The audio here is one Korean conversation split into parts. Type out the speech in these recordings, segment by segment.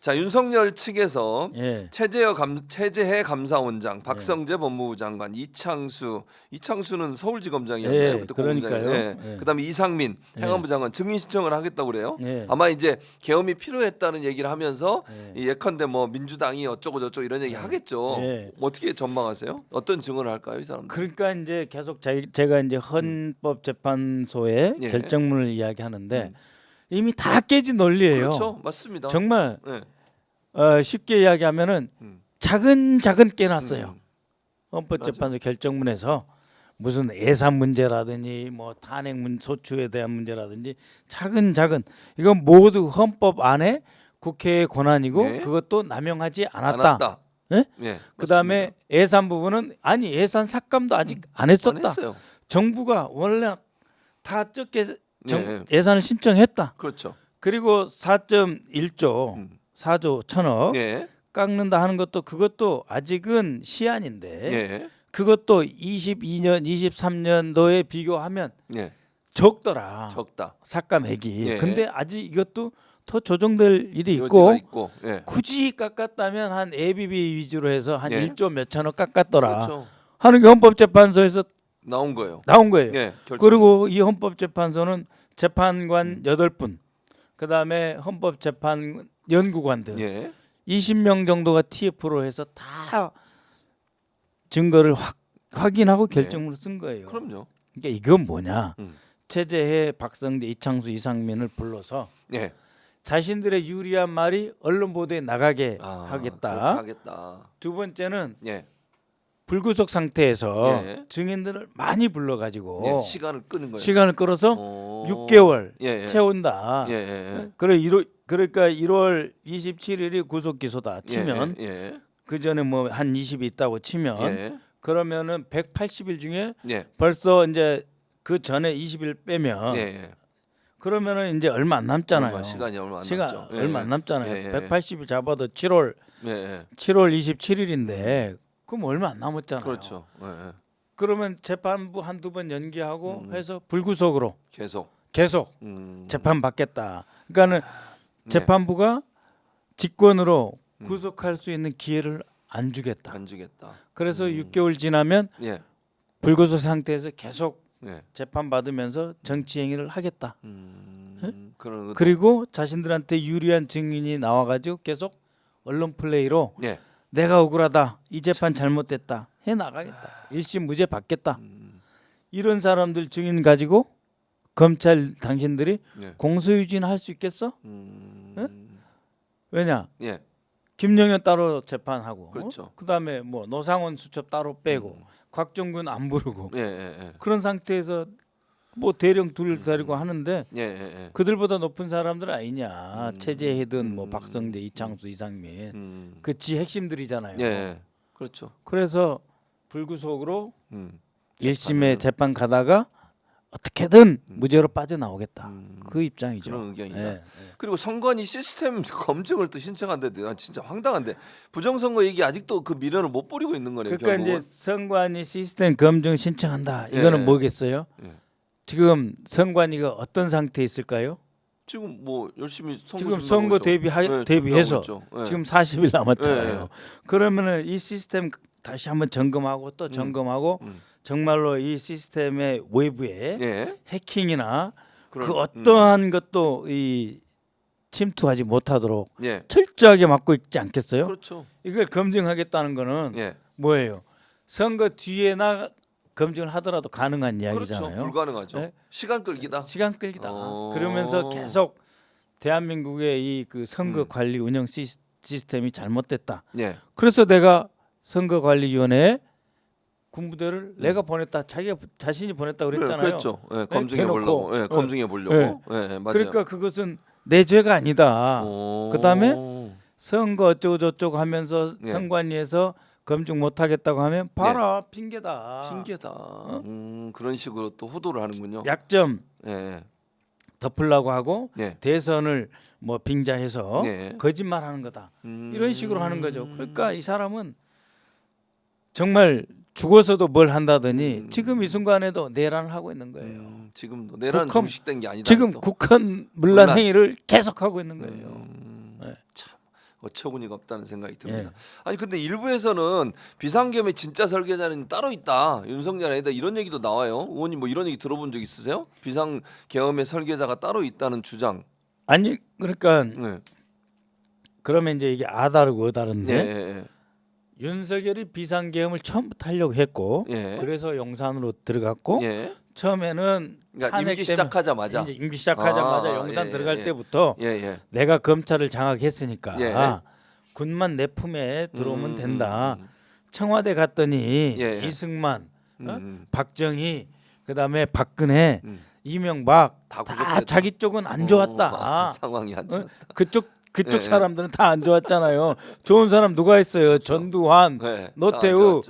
자, 윤석열 측에서 예. 최재해 감사원장, 박성재 법무부 장관, 이창수는 서울지검장이었나요? 예, 그때 그러니까요. 고검장이었나요? 예. 예. 그다음에 이상민 예. 행안부 장관 증인 신청을 하겠다고 그래요. 예. 아마 이제 계엄이 필요했다는 얘기를 하면서 예. 예컨대 뭐 민주당이 어쩌고 저쩌고 이런 얘기 하겠죠. 예. 어떻게 전망하세요? 어떤 증언을 할까요, 이 사람들? 그러니까 이제 계속 제가 이제 헌법재판소의 예. 결정문을 이야기하는데 이미 다 깨진 논리예요. 그렇죠, 맞습니다. 정말 예. 쉽게 이야기하면은 음. 작은 깨놨어요. 헌법재판소 결정문에서 무슨 예산 문제라든지 뭐 탄핵 소추에 대한 문제라든지 작은 이건 모두 헌법 안에 국회의 권한이고 네. 그것도 남용하지 않았다. 예? 예, 그다음에 맞습니다. 예산 부분은 아니 예산 삭감도 아직 안 했었다. 안 했어요. 정부가 원래 다 적게 예. 예산을 신청했다. 그렇죠. 그리고 4.1조 4조 1,000억 예. 깎는다 하는 것도 그것도 아직은 시한인데 예. 그것도 22년, 23년도에 비교하면 예. 적더라. 적다. 삭감액이. 예. 근데 아직 이것도 더 조정될 일이 여지가 있고 있고. 예. 굳이 깎았다면 한 ABB 위주로 해서 한 예. 1조 몇천억 깎았더라 그렇죠. 하는 게 헌법재판소에서 나온 거예요. 나온 거예요. 예. 결정. 그리고 이 헌법재판소는 재판관 8분 그다음에 헌법재판 연구관들 예. 20명 정도가 TF로 해서 다 증거를 확인하고 결정문을 쓴 거예요. 그럼요. 그러니까 이건 뭐냐? 음. 최재해, 박성재, 이창수, 이상민을 불러서 예. 자신들의 유리한 말이 언론 보도에 나가게 그렇게 하겠다. 하겠다. 두 번째는 예. 불구속 상태에서 예. 증인들을 많이 불러가지고 예. 시간을 끄는 거예요. 시간을 끌어서 오. 6개월 예. 예. 채운다. 예. 예. 그러니까 1월 27일이 구속 기소다 치면 예. 예. 그 전에 뭐 한 20이 있다고 치면 예. 그러면은 180일 중에 예. 벌써 이제 그 전에 20일 빼면 예. 예. 그러면 이제 얼마 안 남잖아요. 시간이 얼마 안 시간 남죠. 예. 얼마 안 남잖아요. 예. 예. 180일 잡아도 7월 예. 예. 27일인데 그럼 얼마 안 남았잖아요. 그렇죠. 예. 예. 그러면 재판부 한두 번 연기하고 해서 불구속으로 계속 재판 받겠다. 그러니까는 네. 재판부가 직권으로 구속할 수 있는 기회를 안 주겠다. 안 주겠다. 그래서 6개월 지나면 예. 불구속 상태에서 계속 예. 재판 받으면서 정치 행위를 하겠다. 그런 의도. 그리고 자신들한테 유리한 증인이 나와가지고 계속 언론 플레이로 예. 내가 억울하다, 이 재판 잘못됐다 해 나가겠다, 1심 무죄 받겠다. 이런 사람들 증인 가지고 검찰 당신들이 예. 공소유지는 할 수 있겠어? 왜냐? 예. 김영현 따로 재판하고, 그렇죠. 그다음에 뭐 노상원 수첩 따로 빼고, 곽종근 안 부르고 예. 예. 그런 상태에서 뭐 대령 둘 데리고 하는데 예. 예. 그들보다 높은 사람들 아니냐? 최재해든 뭐 박성재, 이창수, 이상민 그 지 핵심들이잖아요. 예. 그렇죠. 그래서 불구속으로 재판을. 1심에 재판 가다가 어떻게든 무죄로 빠져나오겠다. 그 입장이죠. 그런 의견이다. 예. 그리고 선관위 시스템 검증을 또 신청한데 내가 진짜 황당한데 부정선거 얘기 아직도 그 미련을 못 버리고 있는 거네요. 그러니까 결국은. 이제 선관위 시스템 검증 신청한다. 이거는 예. 뭐겠어요? 예. 지금 선관위가 어떤 상태에 있을까요? 지금 뭐 열심히 선거 지금 준비하고 선거 있죠. 대비해서 준비하고 있죠. 예. 지금 40일 남았잖아요. 예. 그러면은 이 시스템 다시 한번 점검하고 또 점검하고 정말로 이 시스템의 외부에 예. 해킹이나 그런- 그 어떠한 것도 이 침투하지 못하도록 예. 철저하게 막고 있지 않겠어요? 그렇죠. 이걸 검증하겠다는 거는 예. 뭐예요? 선거 뒤에나 검증을 하더라도 가능한 그렇죠. 이야기잖아요. 불가능하죠. 네? 시간 끌기다. 시간 끌기다. 어. 그러면서 계속 대한민국의 이 그 선거 관리 운영 시스템이 잘못됐다. 예. 그래서 내가 선거관리위원회에 군부대를 내가 보냈다. 자기가 자신이 보냈다 그랬잖아요. 그랬죠. 예. 검증해 대놓고. 보려고. 예. 검증해 보려고. 예. 맞아요. 그러니까 그것은 내 죄가 아니다. 오. 그다음에 선거 어쩌고 저쩌고 하면서 예. 선관위에서 검증 못하겠다고 하면 봐라 핑계다. 핑계다. 그런 식으로 또 호도를 하는군요. 약점 예. 덮으려고 하고 예. 대선을 뭐 빙자해서 예. 거짓말하는 거다. 이런 식으로 하는 거죠. 그러니까 이 사람은 정말 죽어서도 뭘 한다더니 지금 이 순간에도 내란을 하고 있는 거예요. 지금도 내란 국헌- 중식된 게 아니다. 지금 또. 국헌 문란 행위를 계속하고 있는 거예요. 네. 참 어처구니가 없다는 생각이 듭니다. 예. 아니 근데 일부에서는 비상계엄의 진짜 설계자는 따로 있다. 윤석열 아니다 이런 얘기도 나와요. 의원님 뭐 이런 얘기 들어본 적 있으세요? 비상계엄의 설계자가 따로 있다는 주장. 아니 그러니까 네. 그러면 이제 이게 아다르고 어다른데 예, 예, 윤석열이 비상계엄을 처음부터 하려고 했고 예. 그래서 용산으로 들어갔고 예. 처음에는 그러니까 탄핵 임기 때문에 시작하자마자. 이제 임기 시작하자마자 아, 용산 예, 들어갈 예. 때부터 예, 예. 내가 검찰을 장악했으니까 예. 군만 내 품에 들어오면 된다. 음. 청와대 갔더니 예. 이승만, 음. 박정희, 그다음에 박근혜, 음. 이명박 다 다 구속됐다. 자기 쪽은 안 좋았다. 상황이 안 좋았다. 그쪽 예. 사람들은 다 안 좋았잖아요. 좋은 사람 누가 있어요? 전두환, 네, 노태우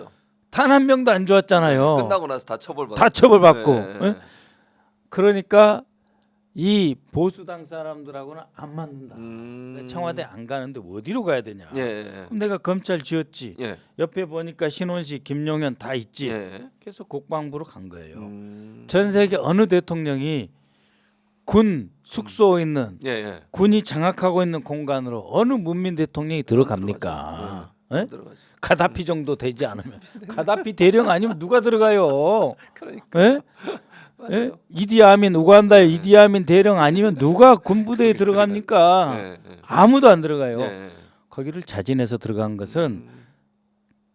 단 한 명도 안 좋았잖아요. 끝나고 나서 다 처벌받았죠. 다 처벌받고. 예. 예? 그러니까 이 보수당 사람들하고는 안 맞는다. 청와대 안 가는데 어디로 가야 되냐? 예. 그럼 내가 검찰 지었지. 예. 옆에 보니까 신원식, 김용현 다 있지. 예. 그래서 국방부로 간 거예요. 전 세계 어느 대통령이 군 숙소에 있는 예. 예. 군이 장악하고 있는 공간으로 어느 문민 대통령이 들어갑니까? 예? 들어가죠. 가다피 정도 되지 않으면 가다피 대령 아니면 누가 들어가요? 그러니까. 예? 예? 이디아민 우간다의 이디아민 대령 아니면 누가 군부대에 들어갑니까? 예. 예. 아무도 안 들어가요. 예. 거기를 자진해서 들어간 것은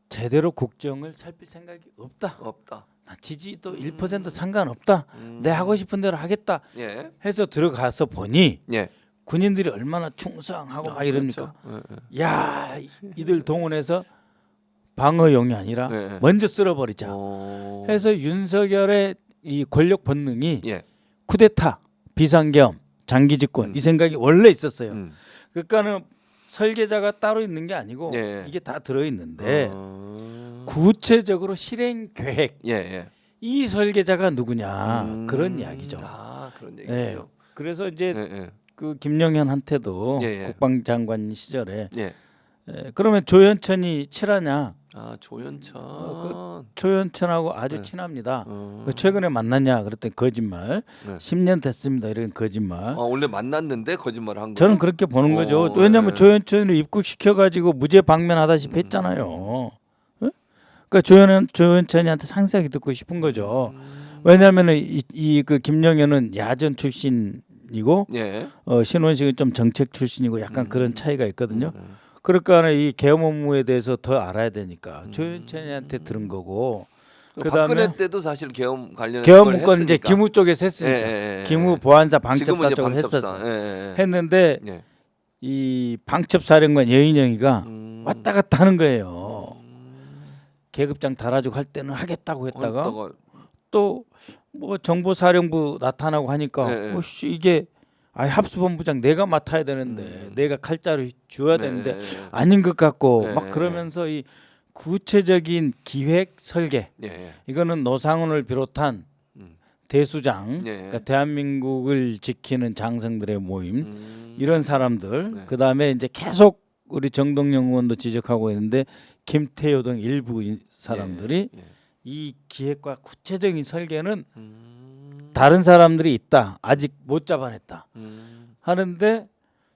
제대로 국정을 살필 생각이 없다. 없다. 나 지지도 1% 상관없다. 내 하고 싶은 대로 하겠다. 예. 해서 들어가서 보니 예. 군인들이 얼마나 충성하고 막 이러니까 그렇죠. 야 이들 동원해서 방어용이 아니라 예. 먼저 쓸어버리자. 해서 윤석열의 이 권력 본능이 예. 쿠데타, 비상계엄, 장기집권 이 생각이 원래 있었어요. 그러니까는 설계자가 따로 있는 게 아니고 예. 이게 다 들어 있는데 구체적으로 실행 계획 예. 예. 이 설계자가 누구냐 그런 이야기죠. 아, 그런 예. 얘기요. 그래서 이제 예. 예. 그 김영현한테도 예, 예. 국방장관 시절에 예. 그러면 조현천이 칠하냐? 아, 조현천. 조현천하고 아주 네. 친합니다. 최근에 만났냐? 그랬더니 거짓말. 네. 10년 됐습니다. 이런 거짓말. 원래 만났는데 거짓말을 한 거. 저는 그렇게 보는 거죠. 왜냐하면 네. 조현천을 입국시켜 가지고 무죄 방면하다시피 했잖아요. 예? 그러니까 조현천이한테 상세하게 듣고 싶은 거죠. 왜냐하면 그 김영현은 야전 출신이고 예. 신원식은 좀 정책 출신이고 약간 그런 차이가 있거든요. 그러니까 이 계엄 업무에 대해서 더 알아야 되니까 조현천이한테 들은 거고. 그다음에 박근혜 때도 사실 계엄 관련해서 계엄 문건 이제 기무 쪽에서 했으니까 예. 기무 보안사 방첩사 지금은 이제 쪽을 방첩사. 했었어. 예. 했는데 예. 이 방첩사령관 여인영이가 왔다 갔다 하는 거예요. 계급장 달아주고 할 때는 하겠다고 했다가 또 뭐 정보사령부 나타나고 하니까 네. 씨, 이게 합수본부장 내가 맡아야 되는데 내가 칼자루 쥐어야 되는데 아닌 것 같고 막 그러면서 이 구체적인 기획 설계 예. 이거는 노상훈을 비롯한 대수장 예. 그러니까 대한민국을 지키는 장성들의 모임 이런 사람들 그다음에 이제 계속 우리 정동영 의원도 지적하고 있는데 김태효 등 일부 사람들이 이 기획과 구체적인 설계는 다른 사람들이 있다. 아직 못 잡아냈다. 하는데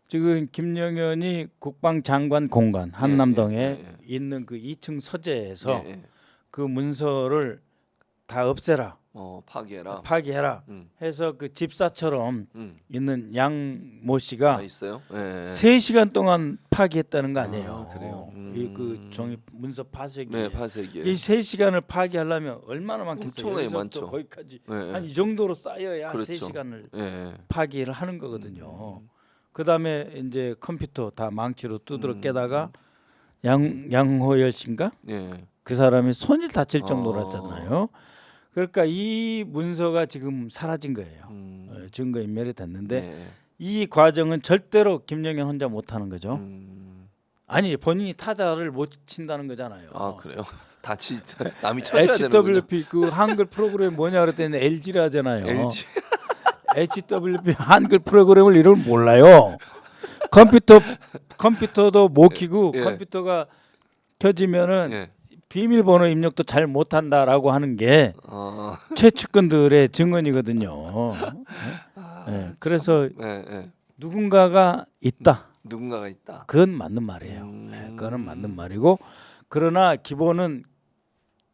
지금 김영현이 국방장관 공간 한남동에 있는 그 2층 서재에서 그 문서를 다 없애라. 파기해라. 해서 그 집사처럼 있는 양모 씨가 있어요? 3시간 동안 파기했다는 거 아니에요. 그래요. 이 그 종이 문서 파쇄기. 네, 파쇄기. 이 3시간을 파기하려면 얼마나 많겠어요. 엄청나게 많죠. 거기까지 네. 한 이 정도로 쌓여야 그렇죠. 3시간을 파기를 하는 거거든요. 그다음에 이제 컴퓨터 다 망치로 두드러 깨다가 양호열 씨인가? 그 사람이 손이 다칠 정도로 했잖아요. 그러니까 이 문서가 지금 사라진 거예요. 증거 인멸이 됐는데 이 과정은 절대로 김영현 혼자 못 하는 거죠. 아니 본인이 타자를 못 친다는 거잖아요. 아, 그래요? 남이 쳐줘야 되는군요. HWP 그 한글 프로그램 뭐냐 그랬더니 LG라 하잖아요. LG. HWP 한글 프로그램을 이름을 몰라요. 컴퓨터도 못 키고 컴퓨터가 켜지면은 비밀번호 입력도 잘 못한다라고 하는 게 최측근들의 증언이거든요. 그래서 누군가가 있다. 누군가가 있다. 그건 맞는 말이에요. 네, 그거는 맞는 말이고 그러나 기본은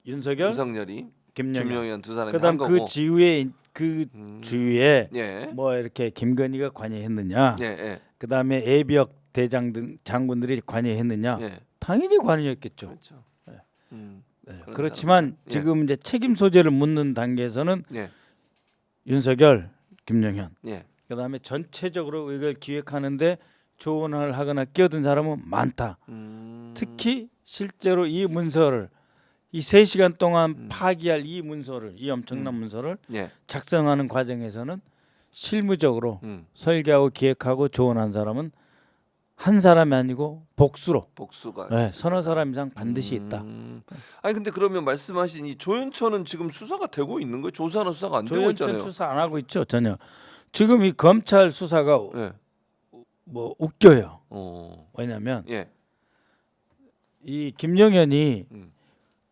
윤석열, 윤석열이 김영현. 김용현 두 사람이 그다음 한 거고. 그 지휘에 그 주위에 예. 뭐 이렇게 김건희가 관여했느냐. 예. 예. 그다음에 예비역 대장 등 장군들이 관여했느냐. 예. 당연히 관여했겠죠. 그렇죠. 네. 그런 그렇지만 사람들. 예. 지금 이제 책임 소재를 묻는 단계에서는 예. 윤석열, 김영현. 예. 그다음에 전체적으로 이걸 기획하는데 조언을 하거나 끼어든 사람은 많다. 특히 실제로 이 문서를 이 3시간 동안 파기할 이 문서를 이 엄청난 문서를 예. 작성하는 과정에서는 실무적으로 설계하고 기획하고 조언한 사람은 한 사람이 아니고 복수로 복수가 네, 있습니다. 서너 사람 이상 반드시 있다. 아니 근데 그러면 말씀하신 이 조현천은 지금 수사가 되고 있는 거예요? 조사나 수사가 안 되고 조현천 있잖아요. 수사 안 하고 있죠 전혀. 지금 이 검찰 수사가 예. 뭐 웃겨요. 어. 왜냐하면 예. 이 김영현이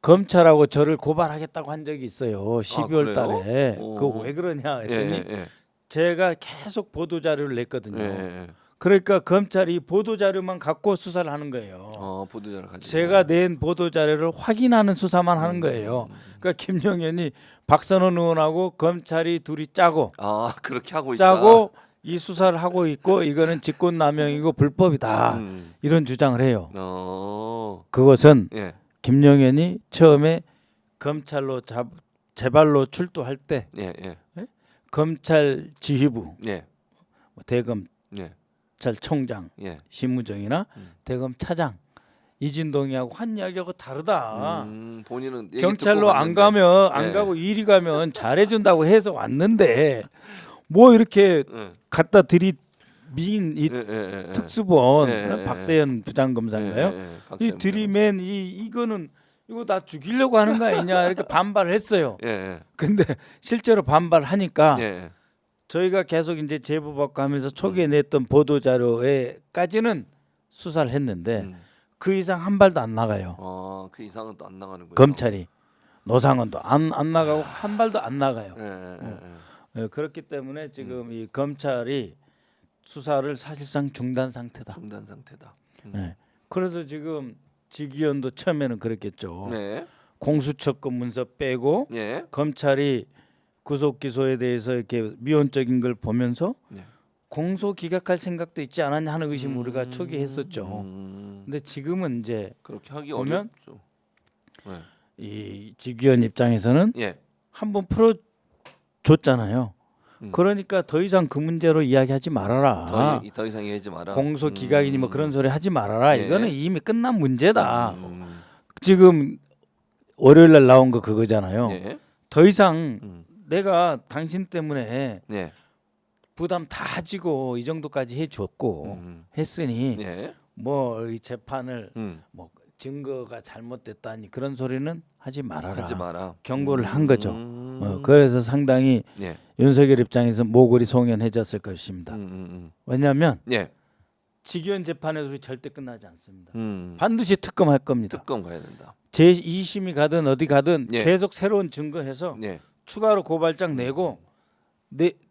검찰하고 저를 고발하겠다고 한 적이 있어요. 12월 달에. 그거 왜 그러냐 했더니 예. 제가 계속 보도 자료를 냈거든요. 예. 그러니까 검찰이 보도 자료만 갖고 수사를 하는 거예요. 보도자를 가지고. 제가 낸 보도 자료를 확인하는 수사만 하는 거예요. 그러니까 김영현이 박선원 의원하고 검찰이 둘이 짜고 그렇게 하고 있다. 짜고 이 수사를 하고 있고 이거는 직권남용이고 불법이다. 이런 주장을 해요. 그것은 예. 김영현이 처음에 검찰로 재발로 출두할 때 예. 검찰 지휘부, 예. 대검 예. 검찰총장, 예. 심무정이나 대검 차장 이진동이하고 한 이야기하고 다르다. 본인은 얘기 경찰로 듣고 안 갔는데. 가면 안 예. 가고 이리 가면 잘해준다고 해서 왔는데 뭐 이렇게 예. 갖다 들이민 이 예. 특수본 예. 박세현 부장검사인가요? 이 박세현 들이맨 이거는 이거 나 죽이려고 하는 거 아니냐 이렇게 반발을 했어요. 예. 근데 실제로 반발하니까 예. 저희가 계속 이제 제보받고 하면서 초기에 냈던 보도 자료에까지는 수사를 했는데 그 이상 한 발도 안 나가요. 그 이상은 또 안 나가는 거예요. 검찰이 노상원도 안 나가고 한 발도 안 나가요. 그렇기 때문에 지금 이 검찰이 수사를 사실상 중단 상태다. 중단 상태다. 그래서 지금 지기현도 처음에는 그랬겠죠. 네. 공수처권 문서 빼고 예. 검찰이 구속 기소에 대해서 이렇게 미온적인 걸 보면서 네. 공소 기각할 생각도 있지 않았냐 하는 의심을 우리가 초기에 했었죠. 근데 지금은 이제 그렇게 하기 보면 어렵죠. 이 지기현 입장에서는 예. 한번 풀어 줬잖아요. 그러니까 더 이상 그 문제로 이야기하지 말아라. 더 이상 얘기하지 마라. 공소 기각이니 뭐 그런 소리 하지 말아라. 예. 이거는 이미 끝난 문제다. 지금 월요일 날 나온 거 그거잖아요. 예. 더 이상 내가 당신 때문에 예. 부담 다 지고 이 정도까지 해줬고 했으니 예. 뭐 이 재판을 뭐 증거가 잘못됐다니 그런 소리는 하지 말아라. 하지 마라. 경고를 한 거죠. 그래서 상당히 예. 윤석열 입장에서 모골이 송연해졌을 것입니다. 왜냐하면 예. 직위원 재판에서 우리 절대 끝나지 않습니다. 음. 반드시 특검할 겁니다. 특검 가야 된다. 제2심이 가든 어디 가든 예. 계속 새로운 증거해서 예. 추가로 고발장 내고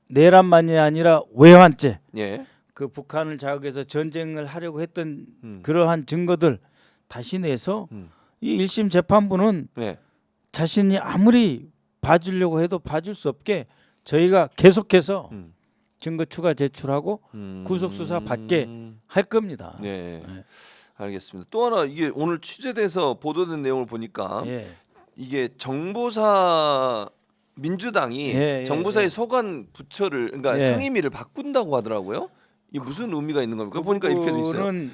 내란만이 아니라 외환죄 예. 그 북한을 자극해서 전쟁을 하려고 했던 그러한 증거들 다시 내서 이 1심 재판부는 예. 자신이 아무리 봐주려고 해도 봐줄 수 없게 저희가 계속해서 증거 추가 제출하고 구속 수사 받게 할 겁니다. 예. 알겠습니다. 또 하나 이게 오늘 취재돼서 보도된 내용을 보니까 예. 이게 정보사 민주당이 예. 정보사의 소관 부처를 그러니까 예. 상임위를 바꾼다고 하더라고요. 이게 무슨 의미가 있는 겁니까? 보니까 이렇게 돼 있어요. 그거는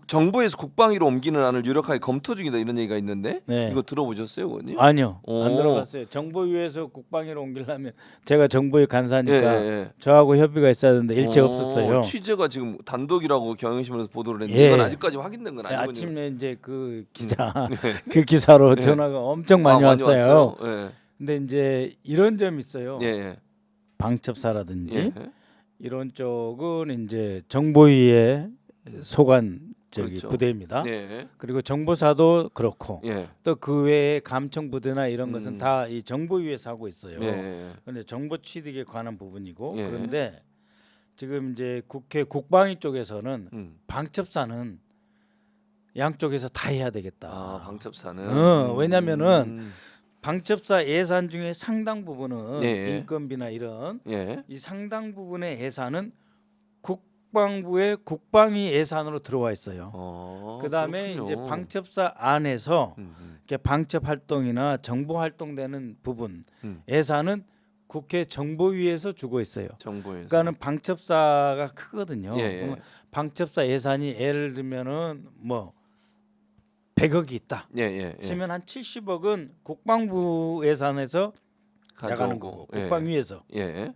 정부에서 국방위로 옮기는 안을 유력하게 검토 중이다 이런 얘기가 있는데 네. 이거 들어보셨어요, 의원님? 아니요. 오. 안 들어갔어요. 정보위에서 국방위로 옮기려면 제가 정보위 간사니까 예. 저하고 협의가 있어야 되는데 일체 없었어요. 취재가 지금 단독이라고 경향신문에서 보도를 했는데 예. 이건 아직까지 확인된 건 아니군요. 아침에 이제 그 기자 그 기사로 전화가 엄청 많이 왔어요. 예. 근데 이제 이런 점이 있어요. 예. 방첩사라든지 예. 이런 쪽은 이제 정보위의 소관 그렇죠. 부대입니다. 예. 그리고 정보사도 그렇고 예. 또 그 외에 감청 부대나 이런 것은 다 이 정보위에서 하고 있어요. 예. 그런데 정보 취득에 관한 부분이고 예. 그런데 지금 이제 국회 국방위 쪽에서는 방첩사는 양쪽에서 다 해야 되겠다. 아, 방첩사는. 왜냐면은 방첩사 예산 중에 상당 부분은 예. 인건비나 이런 예. 이 상당 부분의 예산은 국방부의 국방위 예산으로 들어와 있어요. 그다음에 그렇군요. 이제 방첩사 안에서 이렇게 방첩 활동이나 정보 활동되는 부분 예산은 국회 정보위에서 주고 있어요. 정보에서. 그러니까는 방첩사가 크거든요. 예, 예. 방첩사 예산이 예를 들면은 뭐 100억이 있다. 예, 예, 예. 치면 한 70억은 국방부 예산에서 나가는 거고 예. 국방위에서 예.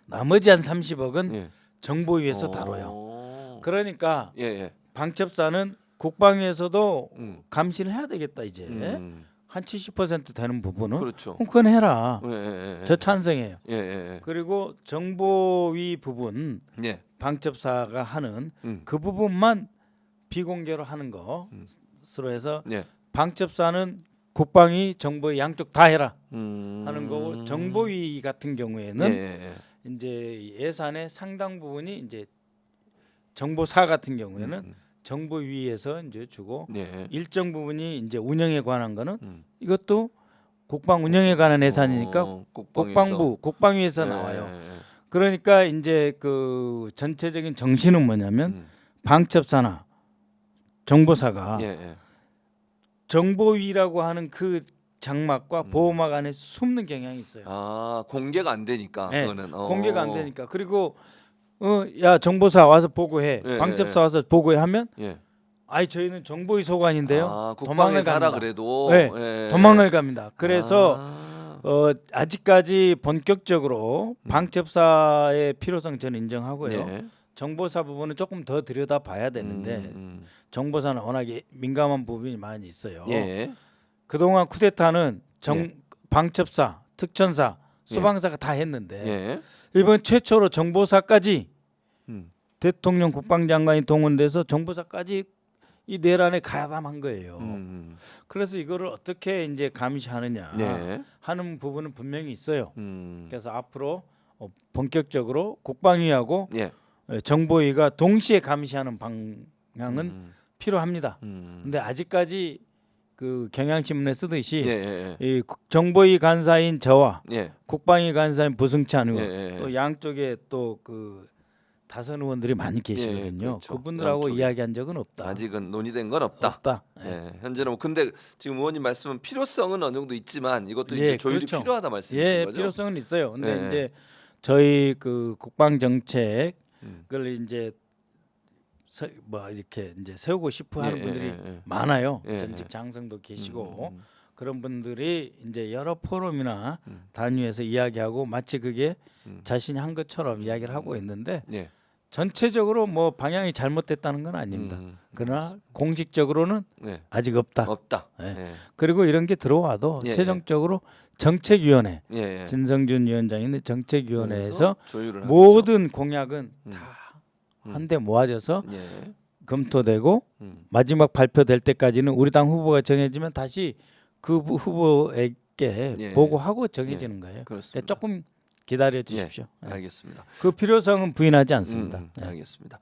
나머지 한 30억은 예. 정보위에서 다뤄요. 그러니까 예, 예. 방첩사는 국방위에서도 음. 감시를 해야 되겠다 이제 한 70% 되는 부분은 그렇죠. 그건 해라. 예, 예, 예. 저 찬성해요. 예, 예, 그리고 정보위 부분 예. 예. 방첩사가 하는 음. 그 부분만 비공개로 하는 것으로 해서 예. 방첩사는 국방위, 정보위 양쪽 다 해라 하는 거고 음. 정보위 같은 경우에는 예, 예, 이제 예산의 상당 부분이 이제 정보사 같은 경우에는 정보위에서 이제 주고 예. 일정 부분이 이제 운영에 관한 거는 이것도 국방 운영에 관한 예산이니까 국방부 국방위에서 나와요. 그러니까 이제 그 전체적인 정신은 뭐냐면 방첩사나 정보사가 예, 예. 정보위라고 하는 그 장막과 보호막 안에 숨는 경향이 있어요. 아, 공개가 안 되니까 네, 그거는 공개가 안 되니까. 그리고 야 정보사 와서 보고해, 예, 방첩사 예. 와서 보고해 하면 예. 아이 저희는 정보위 소관인데요. 아, 도망을 국방에서 하라 갑니다. 그래도 네, 예. 도망을 갑니다. 그래서 아. 아직까지 본격적으로 방첩사의 필요성 저는 인정하고요. 예. 정보사 부분은 조금 더 들여다 봐야 되는데 정보사는 워낙에 민감한 부분이 많이 있어요. 예. 그동안 쿠데타는 예. 방첩사, 특전사, 수방사가 다 했는데 예. 이번 최초로 정보사까지 음. 대통령 국방장관이 동원돼서 정보사까지 이 내란에 가담한 거예요. 그래서 이거를 어떻게 이제 감시하느냐 네. 하는 부분은 분명히 있어요. 음. 그래서 앞으로 본격적으로 국방위하고 예. 정보위가 동시에 감시하는 방향은 필요합니다. 근데 아직까지 그 경향신문에 쓰듯이 예, 예, 이 정보위 간사인 저와 예. 국방위 간사인 부승찬 의원 예, 예. 또 양쪽에 또 그 다선 의원들이 많이 계시거든요. 그렇죠. 그분들하고 양쪽에. 이야기한 적은 없다. 아직은 논의된 건 없다. 없다. 예. 현재는 뭐 근데 지금 의원님 말씀은 필요성은 어느 정도 있지만 이것도 예, 이제 조율이 그렇죠. 필요하다 말씀이신 예, 거죠? 필요성은 있어요. 근데 예. 이제 저희 그 국방 정책을 이제 뭐 이렇게 이제 세우고 싶어 하는 예, 분들이 예. 많아요. 예, 전직 장성도 계시고 그런 분들이 이제 여러 포럼이나 단위에서 이야기하고 마치 그게 자신이 한 것처럼 이야기를 하고 있는데 예. 전체적으로 뭐 방향이 잘못됐다는 건 아닙니다. 그러나 공식적으로는 네. 아직 없다. 없다. 예. 예. 그리고 이런 게 들어와도 예, 최종적으로 정책위원회 예. 예. 진성준 위원장이 있는 정책위원회에서 그래서 조율을 모든 공약은 다 한데 모아져서 하겠죠? 예. 검토되고 마지막 발표될 때까지는 우리 당 후보가 정해지면 다시 그 후보에게 예. 보고하고 정해지는 거예요. 그렇습니다. 그러니까 조금 기다려 주십시오. 예. 알겠습니다. 그 필요성은 부인하지 않습니다. 예. 알겠습니다.